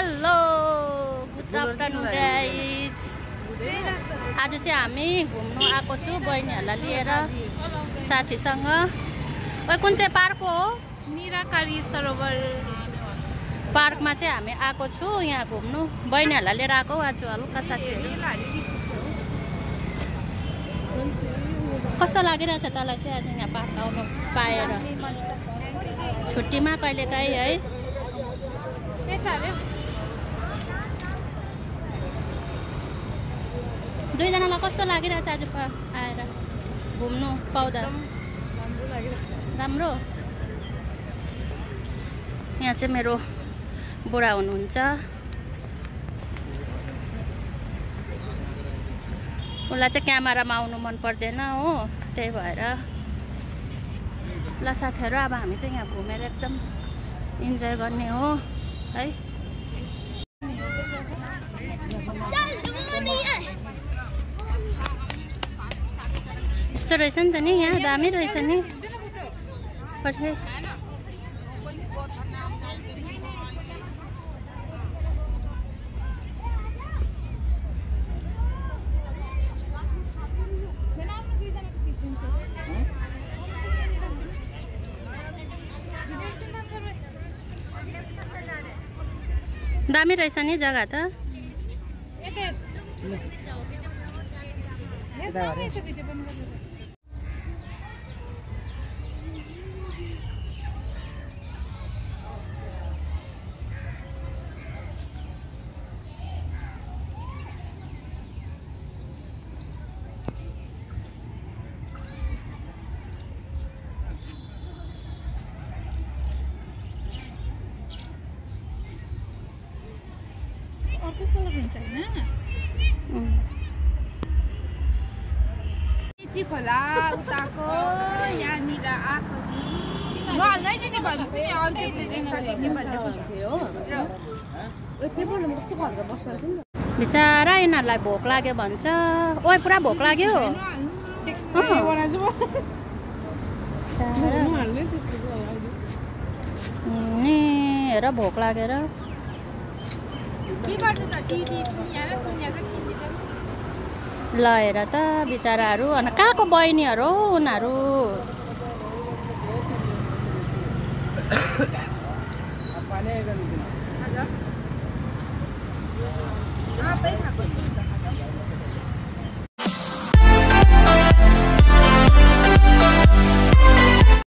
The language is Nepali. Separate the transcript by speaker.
Speaker 1: Hello good afternoon guys. आज चाहिँ हामी घुम्नु आएको छु बहिनीहरूलाई लिएर साथीसँग। कुन चाहिँ पार्क हो?
Speaker 2: निराकारी सरोवर
Speaker 1: पार्कमा चाहिँ हामी आएको छु यहाँ घुम्नु। बहिनीहरूलाई लिएर आएको आज हल्का साथीहरू। कस्तो लागिरहेछ तँलाई चाहिँ आज यहाँ पार्क आउनु पाएर? छुट्टीमा कहिलेकाहीँ है। दुईजनालाई कस्तो लागिरहेछ आज आएर घुम्नु पाउँदा? राम्रो। यहाँ चाहिँ मेरो बुढा हुनुहुन्छ, उसलाई चाहिँ क्यामेरामा आउनु मन पर्दैन हो, त्यही भएर। ल साथीहरू, अब हामी चाहिँ यहाँ घुमेर एकदम इन्जोय गर्ने हो है। यस्तो रहेछ नि त नि, यहाँ दामी रहेछ नि। दामी रहेछ नि जग्गा त।
Speaker 2: खोला उताको यहाँनिर आएको
Speaker 1: बिचारा यिनीहरूलाई भोक लाग्यो भन्छ। ओइ पुरा भोक लाग्यो। हेर भोक लागेर ल हेर त बिचाराहरू। अनि कहाँको बहिनीहरू हो उनीहरू?